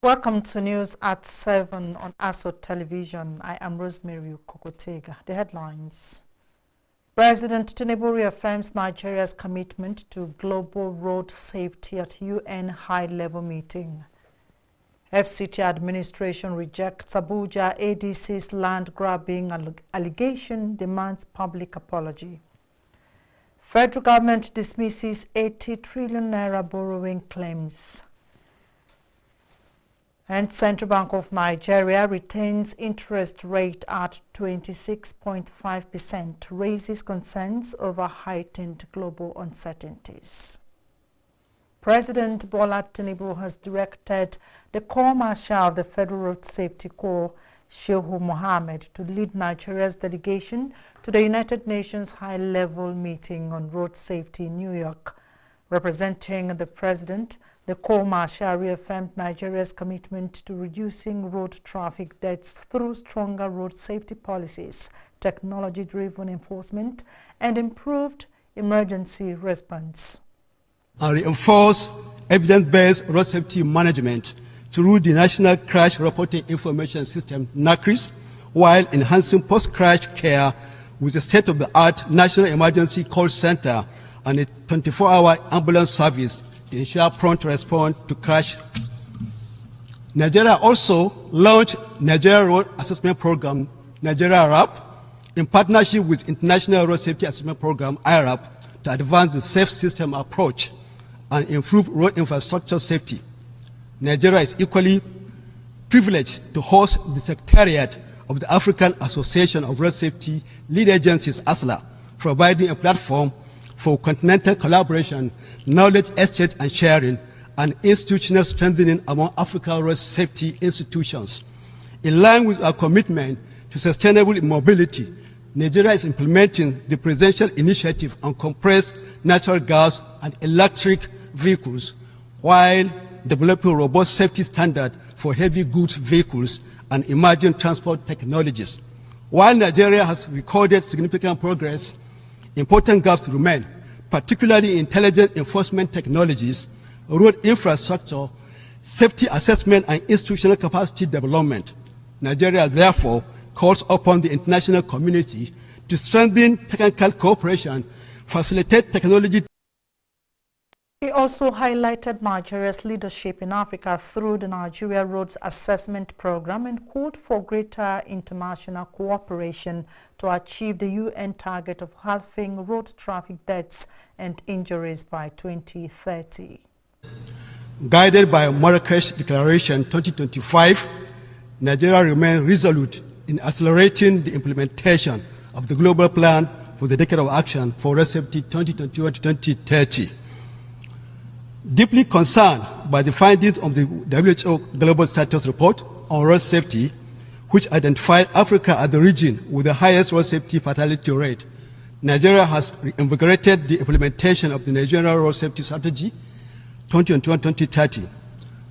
Welcome to News at 7 on ASO Television. I am Rosemary Kokotega. The headlines. President Tinubu reaffirms Nigeria's commitment to global road safety at UN high-level meeting. FCT administration rejects Abuja ADC's land-grabbing allegation, demands public apology. Federal government dismisses 80 trillion naira borrowing claims. And Central Bank of Nigeria retains interest rate at 26.5%, raises concerns over heightened global uncertainties. President Bola Tinubu has directed the Corps Marshal of the Federal Road Safety Corps, Shehu Mohammed, to lead Nigeria's delegation to the United Nations high-level meeting on road safety in New York. Representing the President, the Corps Marshal reaffirmed Nigeria's commitment to reducing road traffic deaths through stronger road safety policies, technology-driven enforcement, and improved emergency response. And reinforce evidence-based road safety management through the National Crash Reporting Information System, NACRIS, while enhancing post-crash care with a state-of-the-art National Emergency Call Center and a 24-hour ambulance service to ensure prompt response to crash. Nigeria also launched Nigeria Road Assessment Program, Nigeria RAP, in partnership with International Road Safety Assessment Program, IRAP, to advance the safe system approach and improve road infrastructure safety. Nigeria is equally privileged to host the Secretariat of the African Association of Road Safety Lead Agencies, ASLA, providing a platform for continental collaboration, knowledge exchange and sharing, and institutional strengthening among African road safety institutions. In line with our commitment to sustainable mobility, Nigeria is implementing the presidential initiative on compressed natural gas and electric vehicles, while developing robust safety standards for heavy goods vehicles and emerging transport technologies. While Nigeria has recorded significant progress, important gaps remain, particularly in intelligent enforcement technologies, road infrastructure, safety assessment, and institutional capacity development. Nigeria, therefore, calls upon the international community to strengthen technical cooperation, facilitate technology. He also highlighted Nigeria's leadership in Africa through the Nigeria Roads Assessment Program and called for greater international cooperation to achieve the UN target of halving road traffic deaths and injuries by 2030. Guided by Marrakesh Declaration 2025, Nigeria remains resolute in accelerating the implementation of the Global Plan for the Decade of Action for Road Safety 2021-2030. Deeply concerned by the findings of the WHO Global Status Report on Road Safety, which identified Africa as the region with the highest road safety fatality rate, Nigeria has reinvigorated the implementation of the Nigerian Road Safety Strategy 2021-2030.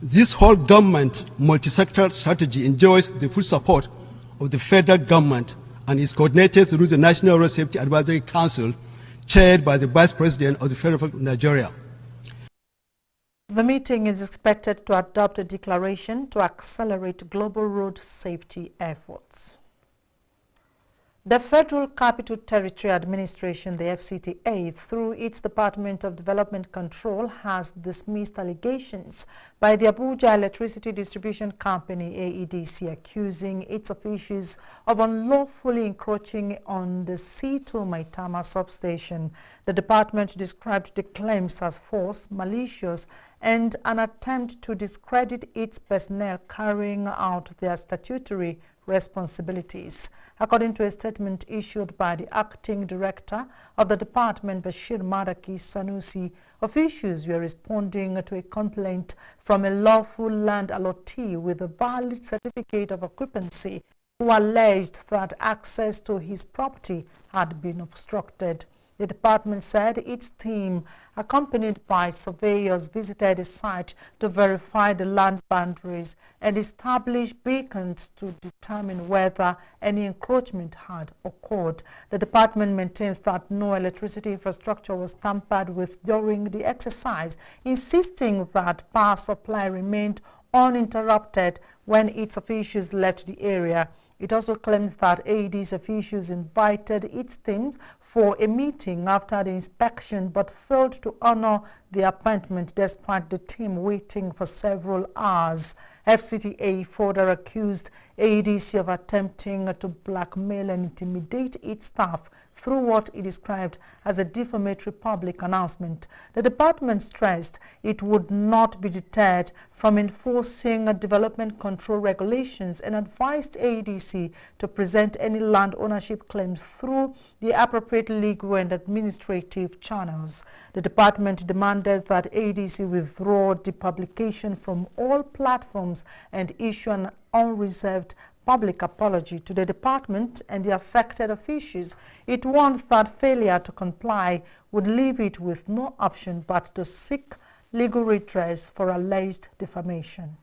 This whole government multi-sectoral strategy enjoys the full support of the federal government and is coordinated through the National Road Safety Advisory Council, chaired by the Vice President of the Federal Republic of Nigeria. The meeting is expected to adopt a declaration to accelerate global road safety efforts. The Federal Capital Territory Administration, the FCTA, through its Department of Development Control, has dismissed allegations by the Abuja Electricity Distribution Company, AEDC, accusing its officials of unlawfully encroaching on the C2 Maitama substation. The department described the claims as false, malicious, and an attempt to discredit its personnel carrying out their statutory responsibilities. According to a statement issued by the acting director of the department, Bashir Madaki Sanusi, officials were responding to a complaint from a lawful land allottee with a valid certificate of occupancy who alleged that access to his property had been obstructed. The department said its team, accompanied by surveyors, visited the site to verify the land boundaries and establish beacons to determine whether any encroachment had occurred. The department maintains that no electricity infrastructure was tampered with during the exercise, insisting that power supply remained uninterrupted when its officials left the area. It also claimed that AED's officials invited its teams for a meeting after the inspection but failed to honor the appointment despite the team waiting for several hours. FCTA further accused AEDC of attempting to blackmail and intimidate its staff through what it described as a defamatory public announcement. The department stressed it would not be deterred from enforcing development control regulations and advised AEDC to present any land ownership claims through the appropriate legal and administrative channels. The department demanded that AEDC withdraw the publication from all platforms and issue an unreserved public apology to the department and the affected officials. It warned that failure to comply would leave it with no option but to seek legal redress for alleged defamation.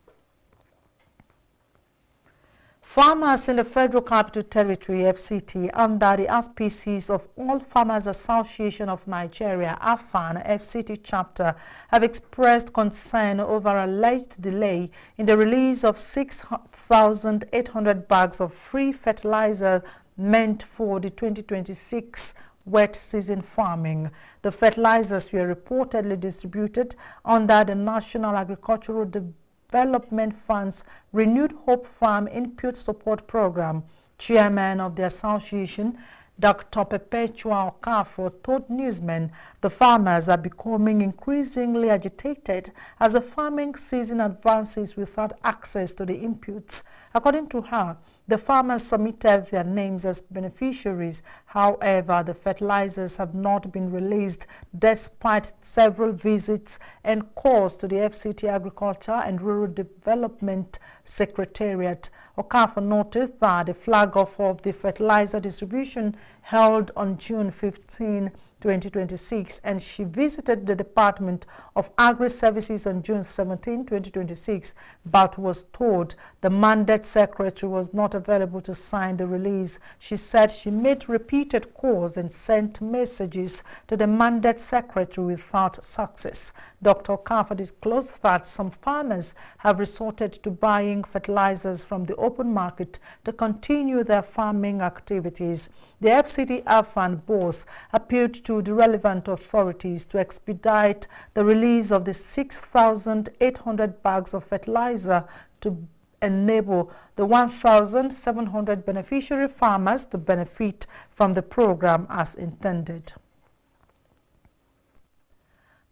Farmers in the Federal Capital Territory, FCT, under the auspices of All Farmers Association of Nigeria, AFAN, FCT chapter, have expressed concern over alleged delay in the release of 6,800 bags of free fertilizer meant for the 2026 wet season farming. The fertilizers were reportedly distributed under the National Agricultural Development Fund's Renewed Hope Farm Input Support Program. Chairman of the association, Dr. Perpetua Okafor, told newsmen the farmers are becoming increasingly agitated as the farming season advances without access to the inputs. According to her, the farmers submitted their names as beneficiaries. However, the fertilizers have not been released despite several visits and calls to the FCT Agriculture and Rural Development Secretariat. Okafor noted that the flag-off of the fertilizer distribution held on June 15, 2026, and she visited the Department of Agri-Services on June 17, 2026, but was told the mandate secretary was not available to sign the release. She said she made repeated calls and sent messages to the mandate secretary without success. Dr. Okafor disclosed that some farmers have resorted to buying fertilizers from the open market to continue their farming activities. The FCT AFAN boss appealed to the relevant authorities to expedite the release of the 6,800 bags of fertilizer to enable the 1,700 beneficiary farmers to benefit from the program as intended.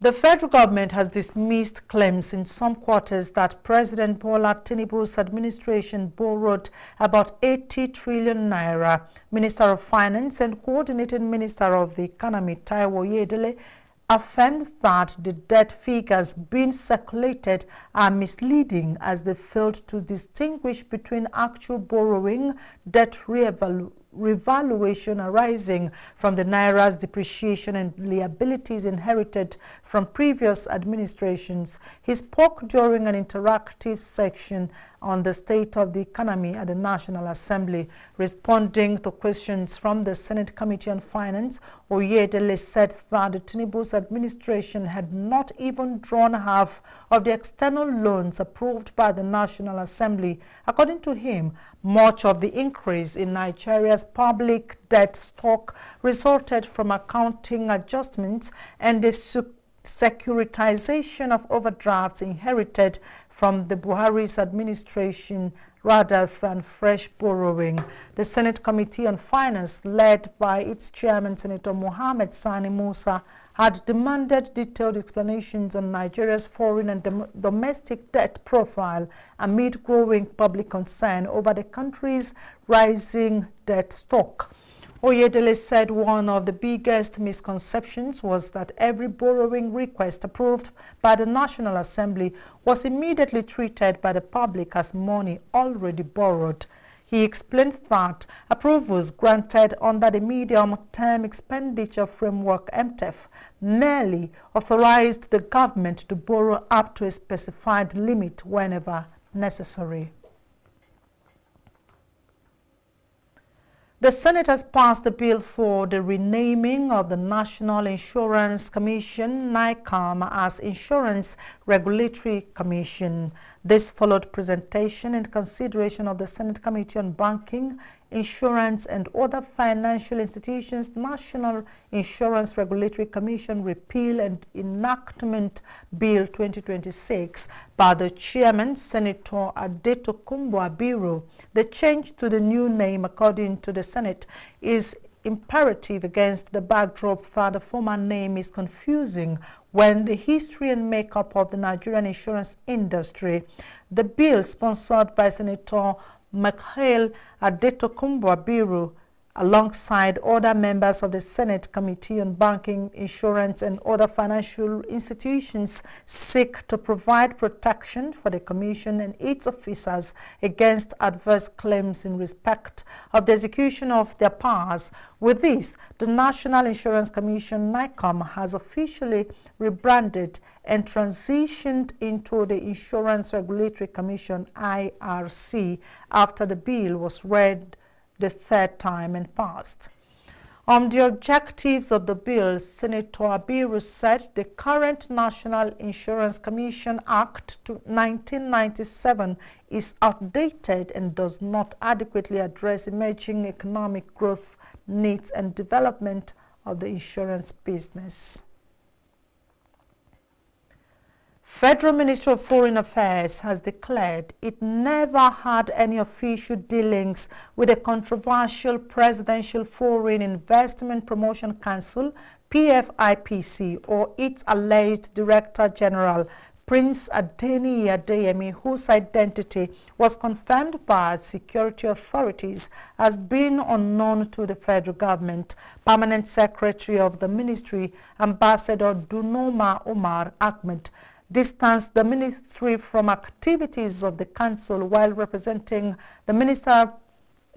The federal government has dismissed claims in some quarters that President Bola Tinubu's administration borrowed about 80 trillion naira. Minister of Finance and Coordinating Minister of the Economy, Taiwo Oyedele, affirmed that the debt figures being circulated are misleading as they failed to distinguish between actual borrowing, debt revaluation arising from the Naira's depreciation and liabilities inherited from previous administrations. He spoke during an interactive section on the state of the economy at the National Assembly. Responding to questions from the Senate Committee on Finance, Oyedele said that the Tinubu's administration had not even drawn half of the external loans approved by the National Assembly. According to him, much of the increase in Nigeria's public debt stock resulted from accounting adjustments and the securitization of overdrafts inherited from the Buhari's administration rather than fresh borrowing. The Senate Committee on Finance, led by its chairman, Senator Mohammed Sani Musa, had demanded detailed explanations on Nigeria's foreign and domestic debt profile amid growing public concern over the country's rising debt stock. Oyedele said one of the biggest misconceptions was that every borrowing request approved by the National Assembly was immediately treated by the public as money already borrowed. He explained that approvals granted under the Medium-Term Expenditure Framework (MTEF) merely authorized the government to borrow up to a specified limit whenever necessary. The Senate has passed the bill for the renaming of the National Insurance Commission, NICOM, as Insurance Regulatory Commission. This followed presentation and consideration of the Senate Committee on Banking, Insurance and Other Financial Institutions National Insurance Regulatory Commission Repeal and Enactment Bill 2026 by the Chairman, Senator Adetokunbo Abiru. The change to the new name, according to the Senate, is imperative against the backdrop that the former name is confusing when the history and makeup of the Nigerian insurance industry. The bill, sponsored by Senator Michael Adetokunbo Abiru, alongside other members of the Senate Committee on Banking, Insurance and Other Financial Institutions, seek to provide protection for the Commission and its officers against adverse claims in respect of the execution of their powers. With this, the National Insurance Commission, NICOM, has officially rebranded and transitioned into the Insurance Regulatory Commission, IRC, after the bill was read the third time and passed. On the objectives of the bill, Senator Abiru said the current National Insurance Commission Act 1997 is outdated and does not adequately address emerging economic growth needs and development of the insurance business. Federal Ministry of Foreign Affairs has declared it never had any official dealings with the controversial Presidential Foreign Investment Promotion Council, PFIPC, or its alleged Director General, Prince Adeniyi Adeyemi, whose identity was confirmed by security authorities as being unknown to the federal government. Permanent Secretary of the Ministry, Ambassador Dunoma Umar Ahmed, distanced the ministry from activities of the council while representing the minister,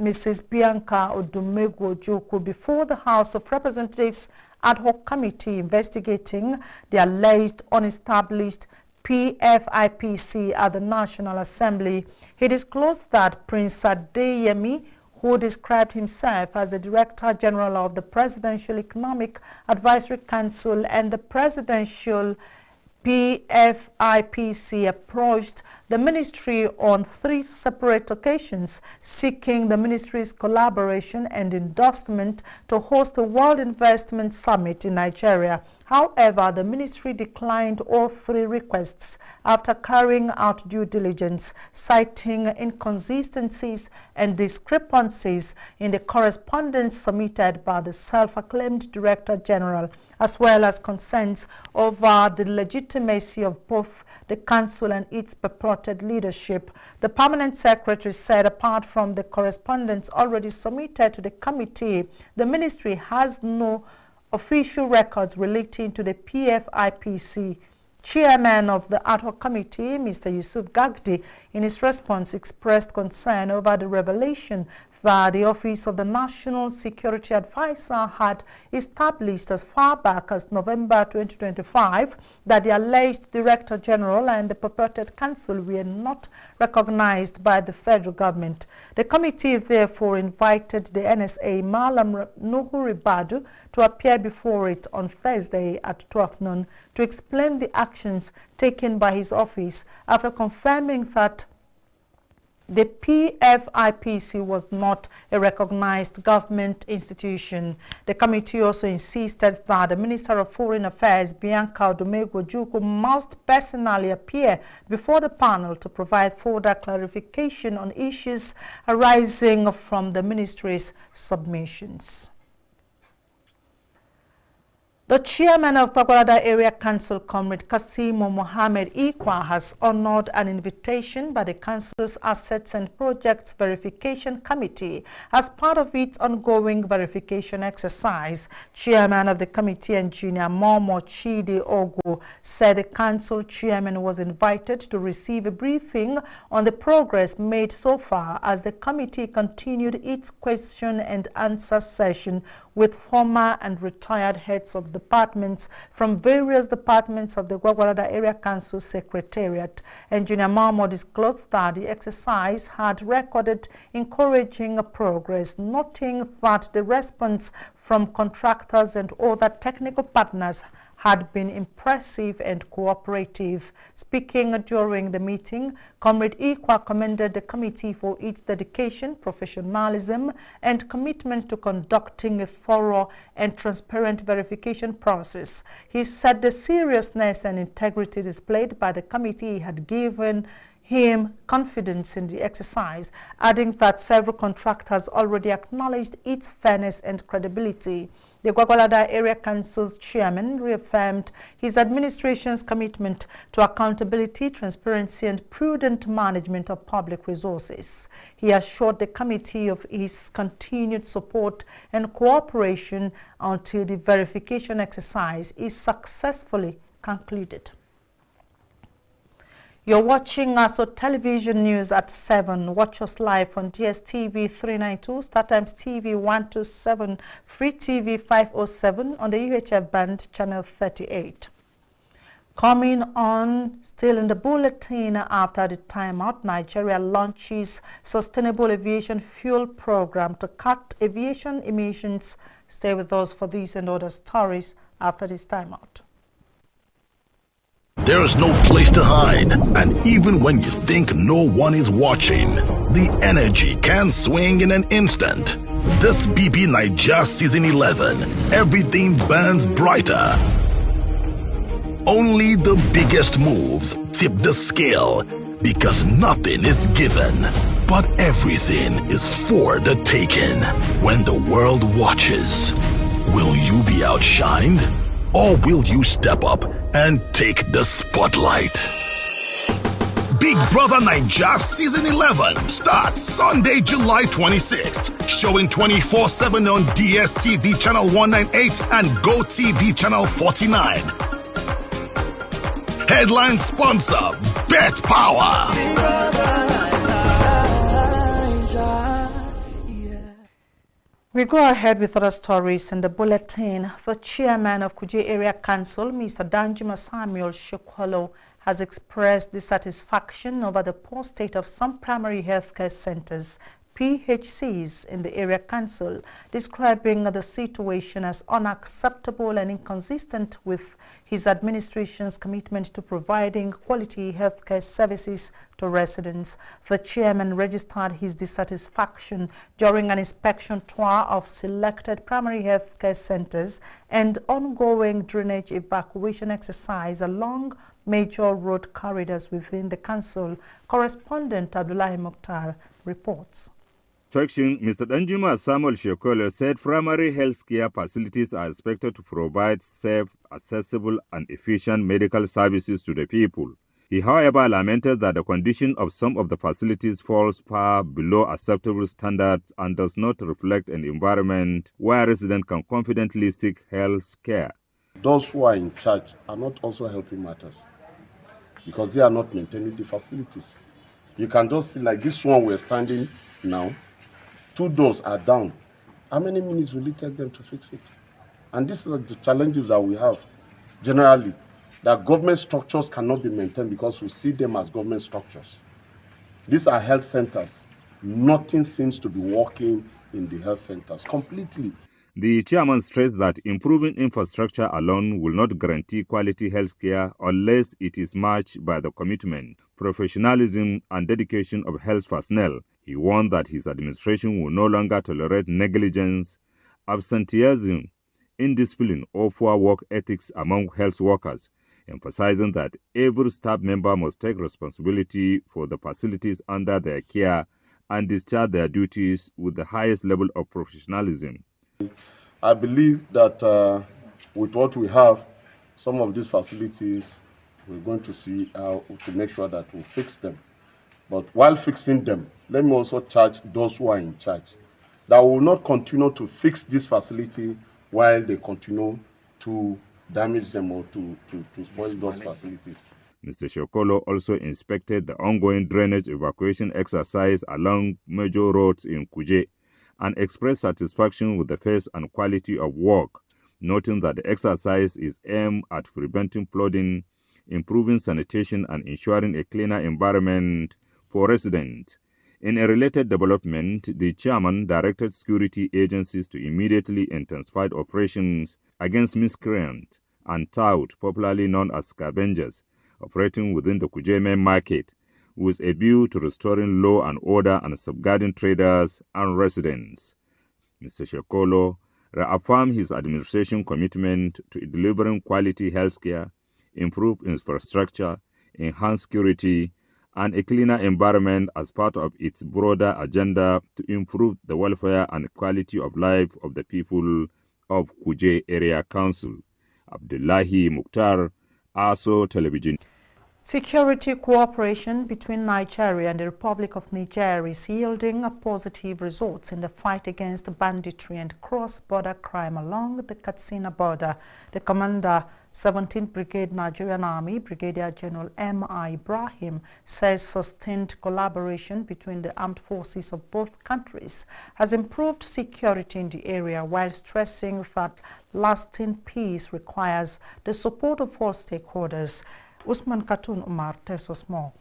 Mrs. Bianca Odumegwu Ojukwu, before the House of Representatives ad hoc committee investigating the alleged unestablished PFIPC at the National Assembly. He disclosed that Prince Adeyemi, who described himself as the Director General of the Presidential Economic Advisory Council and the Presidential PFIPC, approached the ministry on 3 separate occasions, seeking the ministry's collaboration and endorsement to host a World Investment Summit in Nigeria. However, the ministry declined all 3 requests after carrying out due diligence, citing inconsistencies and discrepancies in the correspondence submitted by the self-acclaimed Director General, as well as concerns over the legitimacy of both the council and its purported leadership. The permanent secretary said apart from the correspondence already submitted to the committee, the ministry has no official records relating to the PFIPC. Chairman of the ad hoc committee, Mr. Yusuf Gagdi, in his response expressed concern over the revelation that the Office of the National Security Advisor had established as far back as November 2025 that the alleged Director General and the purported council were not recognized by the federal government. The committee therefore invited the NSA Malam Nuhu Ribadu to appear before it on Thursday at 12 noon to explain the actions taken by his office after confirming that the PFIPC was not a recognized government institution. The committee also insisted that the Minister of Foreign Affairs, Bianca Odumegwu Ojukwu, must personally appear before the panel to provide further clarification on issues arising from the ministry's submissions. The chairman of Bagwalada Area Council, Comrade Kasimu Mohammed Ikwa, has honored an invitation by the council's Assets and Projects Verification Committee as part of its ongoing verification exercise. Chairman of the committee, Engineer Momo Chidi Ogu, said the council chairman was invited to receive a briefing on the progress made so far as the committee continued its question and answer session with former and retired heads of departments from various departments of the Gwagwalada Area Council Secretariat. Engineer Mahmoud disclosed that the exercise had recorded encouraging progress, noting that the response from contractors and other technical partners had been impressive and cooperative. Speaking during the meeting, Comrade Ikwa commended the committee for its dedication, professionalism, and commitment to conducting a thorough and transparent verification process. He said the seriousness and integrity displayed by the committee had given him confidence in the exercise, adding that several contractors already acknowledged its fairness and credibility. The Gwagwalada Area Council's chairman reaffirmed his administration's commitment to accountability, transparency, and prudent management of public resources. He assured the committee of his continued support and cooperation until the verification exercise is successfully concluded. You're watching ASO Television News at 7. Watch us live on DSTV 392, StarTimes TV 127, Free TV 507 on the UHF band channel 38. Coming on, still in the bulletin after the timeout, Nigeria launches Sustainable Aviation Fuel Program to cut aviation emissions. Stay with us for these and other stories after this timeout. There's no place to hide, and even when you think no one is watching, the energy can swing in an instant. This BB Naija Season 11, everything burns brighter. Only the biggest moves tip the scale, because nothing is given, but everything is for the taking. When the world watches, will you be outshined? Or will you step up and take the spotlight? Big Brother Naija Season 11 starts Sunday, July 26th, showing 24/7 on DSTV Channel 198 and GoTV Channel 49. Headline sponsor, Bet Power. We go ahead with other stories in the bulletin. The chairman of Kuje Area Council, Mr. Danjuma Samuel Shekwolo, has expressed dissatisfaction over the poor state of some primary healthcare centers, PHCs, in the area council, describing the situation as unacceptable and inconsistent with his administration's commitment to providing quality healthcare services to residents. The chairman registered his dissatisfaction during an inspection tour of selected primary healthcare centers and ongoing drainage evacuation exercise along major road corridors within the council. Correspondent Abdullahi Mokhtar reports. Faction Mr. Danjuma Samuel Shekwolo said primary health care facilities are expected to provide safe, accessible, and efficient medical services to the people. He, however, lamented that the condition of some of the facilities falls far below acceptable standards and does not reflect an environment where residents can confidently seek health care. Those who are in charge are not also helping matters because they are not maintaining the facilities. You can just see like this one we're standing now. 2 doors are down. How many minutes will it take them to fix it? And these are the challenges that we have generally, that government structures cannot be maintained because we see them as government structures. These are health centers. Nothing seems to be working in the health centers completely. The chairman stressed that improving infrastructure alone will not guarantee quality health care unless it is matched by the commitment, professionalism, and dedication of health personnel. He warned that his administration will no longer tolerate negligence, absenteeism, indiscipline, or poor work ethics among health workers, emphasizing that every staff member must take responsibility for the facilities under their care and discharge their duties with the highest level of professionalism. I believe that with what we have, some of these facilities, we're going to see how to make sure that we fix them. But while fixing them, let me also charge those who are in charge that will not continue to fix this facility while they continue to damage them or to spoil those facilities. Mr. Shekwolo also inspected the ongoing drainage evacuation exercise along major roads in Kuje and expressed satisfaction with the pace and quality of work, noting that the exercise is aimed at preventing flooding, improving sanitation, and ensuring a cleaner environment for residents. In a related development, the chairman directed security agencies to immediately intensify operations against miscreants and tout, popularly known as scavengers, operating within the Kuje main market, with a view to restoring law and order and safeguarding traders and residents. Mr. Shekolo reaffirmed his administration commitment to delivering quality healthcare, improved infrastructure, enhanced security, and a cleaner environment as part of its broader agenda to improve the welfare and quality of life of the people of Kuje Area Council. Abdullahi Mukhtar, ASO Television. Security cooperation between Nigeria and the Republic of Niger is yielding positive results in the fight against banditry and cross-border crime along the Katsina border. The Commander, 17th Brigade Nigerian Army, Brigadier General M.I. Ibrahim, says sustained collaboration between the armed forces of both countries has improved security in the area, while stressing that lasting peace requires the support of all stakeholders. Usman Katun Umar tells us more.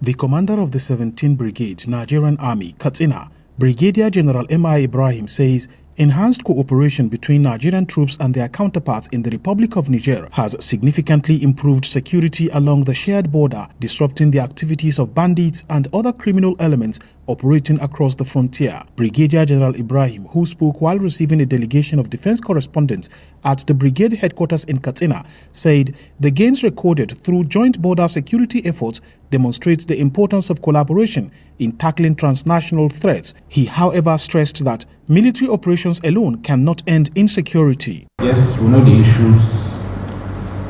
The commander of the 17th Brigade Nigerian Army, Katsina, Brigadier General M.I. Ibrahim, says enhanced cooperation between Nigerian troops and their counterparts in the Republic of Niger has significantly improved security along the shared border, disrupting the activities of bandits and other criminal elements operating across the frontier. Brigadier General Ibrahim, who spoke while receiving a delegation of defense correspondents at the brigade headquarters in Katsina, said the gains recorded through joint border security efforts demonstrates the importance of collaboration in tackling transnational threats. He, however, stressed that military operations alone cannot end insecurity. Yes, we know the issues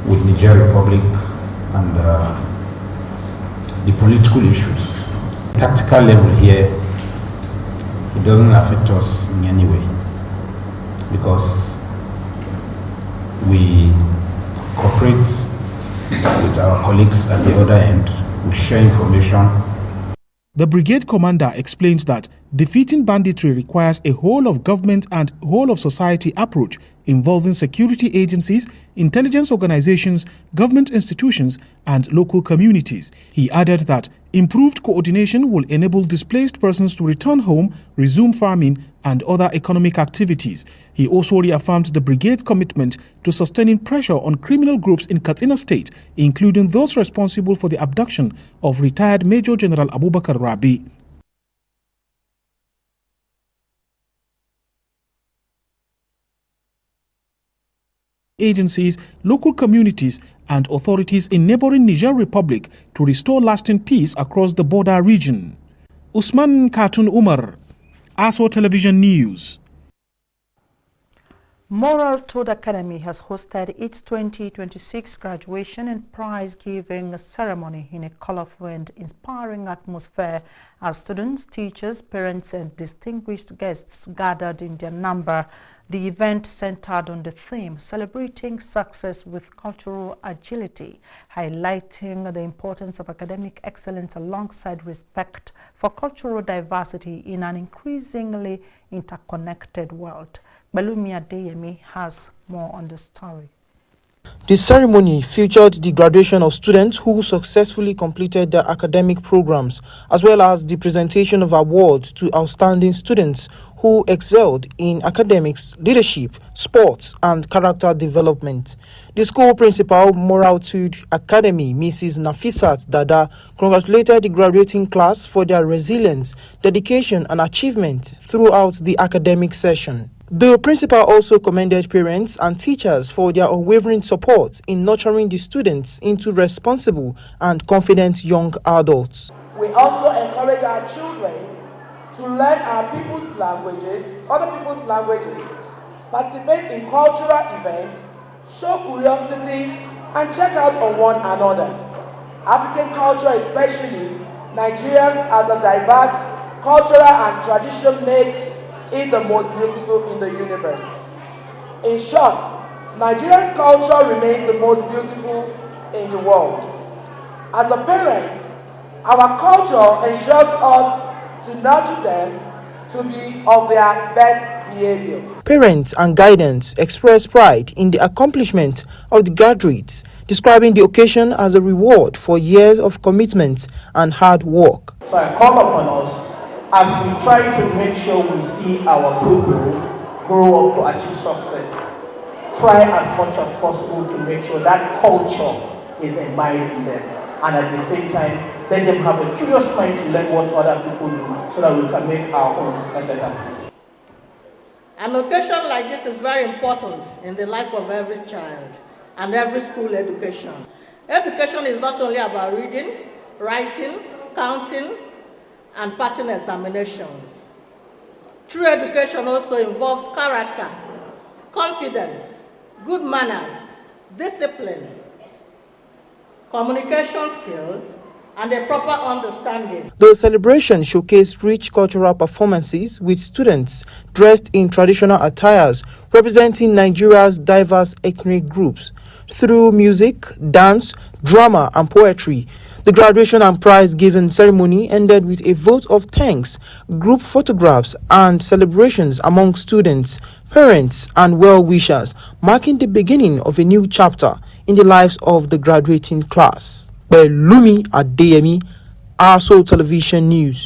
with Niger Republic and the political issues. Tactical level here, it doesn't affect us in any way because we cooperate with our colleagues at the other end. We share information. The brigade commander explains that defeating banditry requires a whole of government and whole of society approach involving security agencies, intelligence organizations, government institutions, and local communities. He added that improved coordination will enable displaced persons to return home, resume farming, and other economic activities. He also reaffirmed the brigade's commitment to sustaining pressure on criminal groups in Katsina State, including those responsible for the abduction of retired Major General Abubakar Rabi. Agencies, local communities, and authorities in neighboring Niger Republic to restore lasting peace across the border region. Usman Katun Umar, ASO Television News. Moral Toad Academy has hosted its 2026 graduation and prize-giving ceremony in a colorful and inspiring atmosphere as students, teachers, parents, and distinguished guests gathered in their number. The event centered on the theme, celebrating success with cultural agility, highlighting the importance of academic excellence alongside respect for cultural diversity in an increasingly interconnected world. Balumi Adeyemi has more on the story. The ceremony featured the graduation of students who successfully completed their academic programs, as well as the presentation of awards to outstanding students who excelled in academics, leadership, sports, and character development. The school principal, Moral Toad Academy, Mrs. Nafisat Dada, congratulated the graduating class for their resilience, dedication, and achievement throughout the academic session. The principal also commended parents and teachers for their unwavering support in nurturing the students into responsible and confident young adults. We also encourage our children to learn our people's languages, other people's languages, participate in cultural events, show curiosity, and check out on one another. African culture, especially Nigerians, as a diverse cultural and tradition makes it the most beautiful in the universe. In short, Nigeria's culture remains the most beautiful in the world. As a parent, our culture ensures us to nurture them, to be of their best behavior. Parents and guidance express pride in the accomplishment of the graduates, describing the occasion as a reward for years of commitment and hard work. So I call upon us as we try to make sure we see our people grow up to achieve success. Try as much as possible to make sure that culture is imbibed in them, and at the same time let them have a curious mind to learn what other people do so that we can make our homes a better place. An occasion like this is very important in the life of every child and every school education. Education is not only about reading, writing, counting, and passing examinations. True education also involves character, confidence, good manners, discipline, communication skills, and a proper understanding. The celebration showcased rich cultural performances with students dressed in traditional attires representing Nigeria's diverse ethnic groups. Through music, dance, drama, and poetry, the graduation and prize-giving ceremony ended with a vote of thanks, group photographs, and celebrations among students, parents, and well-wishers, marking the beginning of a new chapter in the lives of the graduating class. Belumi Adeyemi, ASO Television News.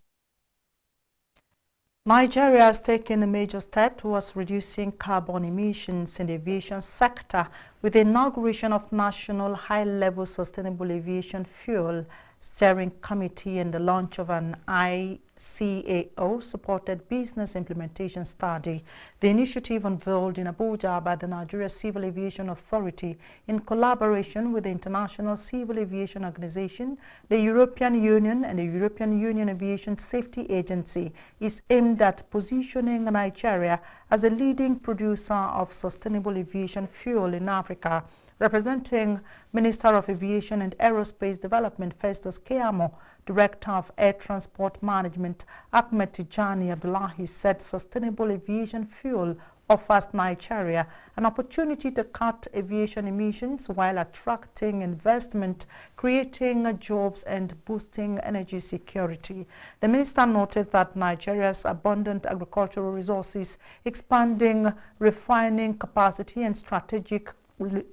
Nigeria has taken a major step towards reducing carbon emissions in the aviation sector with the inauguration of National High-Level Sustainable Aviation Fuel Steering Committee and the launch of an ICAO-supported business implementation study. The initiative unveiled in Abuja by the Nigeria Civil Aviation Authority in collaboration with the International Civil Aviation Organization, the European Union, and the European Union Aviation Safety Agency is aimed at positioning Nigeria as a leading producer of sustainable aviation fuel in Africa. Representing Minister of Aviation and Aerospace Development Festus Keyamo, Director of Air Transport Management Ahmed Tijani Abdullahi said sustainable aviation fuel offers Nigeria an opportunity to cut aviation emissions while attracting investment, creating jobs and boosting energy security. The minister noted that Nigeria's abundant agricultural resources, expanding refining capacity and strategic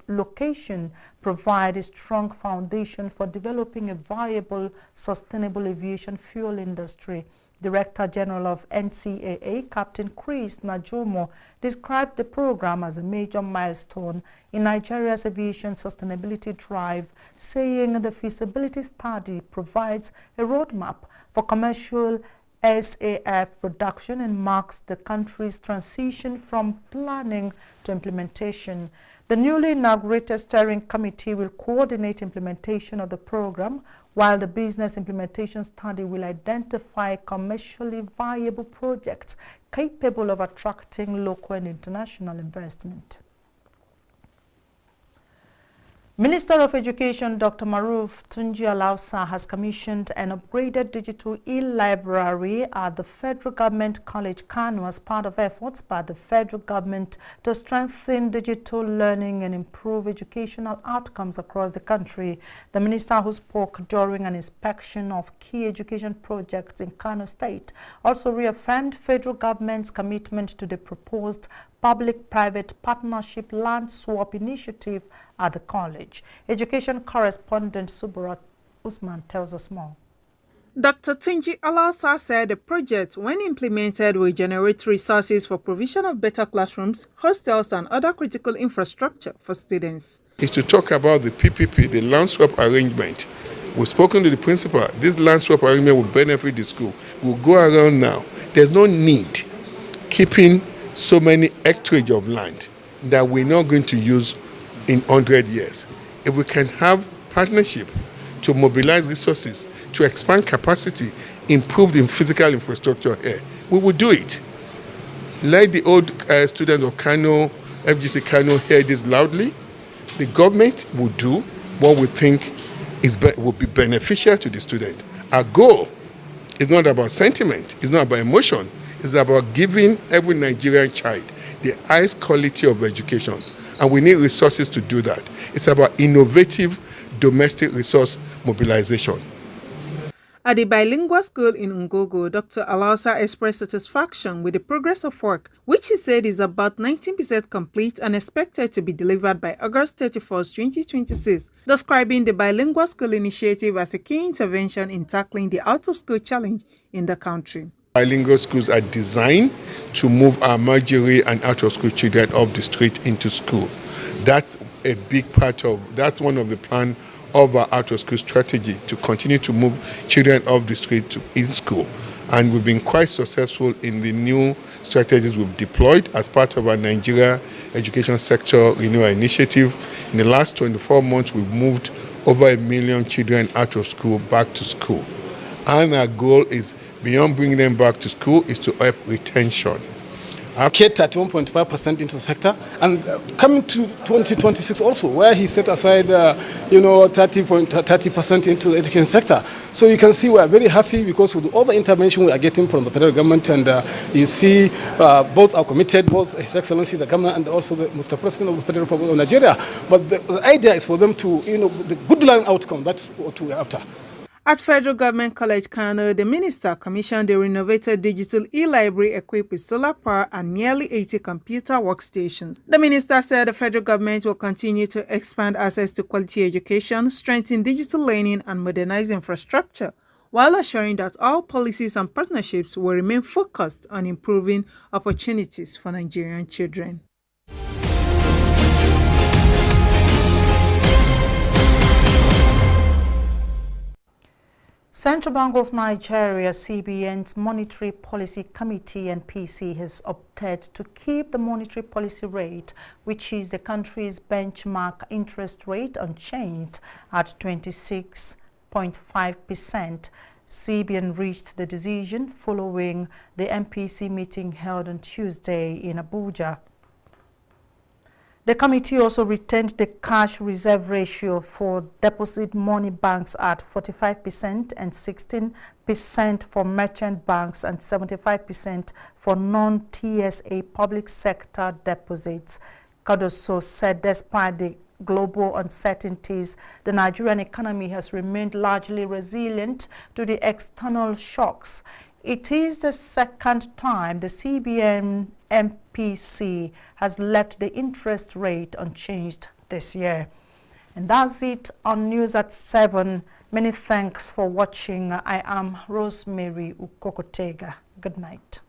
location provide a strong foundation for developing a viable, sustainable aviation fuel industry. Director General of NCAA, Captain Chris Najomo, described the program as a major milestone in Nigeria's aviation sustainability drive, saying the feasibility study provides a roadmap for commercial SAF production and marks the country's transition from planning to implementation. The newly inaugurated steering committee will coordinate implementation of the program, while the business implementation study will identify commercially viable projects capable of attracting local and international investment. Minister of Education Dr. Maruf Tunji Alausa has commissioned an upgraded digital e-library at the Federal Government College Kano as part of efforts by the federal government to strengthen digital learning and improve educational outcomes across the country. The minister, who spoke during an inspection of key education projects in Kano State, also reaffirmed federal government's commitment to the proposed public-private partnership land swap initiative at the college. Education correspondent Suburat Usman tells us more. Dr. Tunji Alausa said the project, when implemented, will generate resources for provision of better classrooms, hostels, and other critical infrastructure for students. Is to talk about the PPP, the land swap arrangement. We've spoken to the principal. This land swap arrangement will benefit the school. We'll go around now. There's no need keeping so many hectares of land that we're not going to use in 100 years. If we can have partnership to mobilize resources, to expand capacity, improve the physical infrastructure here, we will do it. Let the old students of Kano, FGC Kano, hear this loudly. The government will do what we think will be beneficial to the student. Our goal is not about sentiment, it's not about emotion. It's about giving every Nigerian child the highest quality of education. And we need resources to do that. It's about innovative domestic resource mobilization. At the bilingual school in Ungogo, Dr. Alausa expressed satisfaction with the progress of work, which he said is about 19% complete and expected to be delivered by August 31, 2026, describing the bilingual school initiative as a key intervention in tackling the out-of-school challenge in the country. Bilingual schools are designed to move our marginally and out-of-school children off the street into school. That's a big part of, that's one of the plans of our out-of-school strategy, to continue to move children off the street to in school. And we've been quite successful in the new strategies we've deployed as part of our Nigeria Education Sector Renewal Initiative. In the last 24 months, we've moved over 1 million children out of school back to school. And our goal is, beyond bringing them back to school, is to help retention. Kept at 1.5% into the sector, and coming to 2026 also, where he set aside 30% into the education sector. So you can see we are very happy because with all the intervention we are getting from the federal government, and you see both are committed, both His Excellency the Governor and also the Mr. President of the Federal Republic of Nigeria. But the idea is for them to, the good line outcome. That's what we are after. At Federal Government College Kano, the minister commissioned a renovated digital e-library equipped with solar power and nearly 80 computer workstations. The minister said the federal government will continue to expand access to quality education, strengthen digital learning and modernize infrastructure, while assuring that all policies and partnerships will remain focused on improving opportunities for Nigerian children. Central Bank of Nigeria, CBN's Monetary Policy Committee (MPC) has opted to keep the monetary policy rate, which is the country's benchmark interest rate, unchanged at 26.5%. CBN reached the decision following the MPC meeting held on Tuesday in Abuja. The committee also retained the cash reserve ratio for deposit money banks at 45% and 16% for merchant banks and 75% for non-TSA public sector deposits. Cardoso said despite the global uncertainties, the Nigerian economy has remained largely resilient to the external shocks. It is the second time the CBN MPC has left the interest rate unchanged this year. And that's it on News at 7. Many thanks for watching. I am Rosemary Ukokotega. Good night.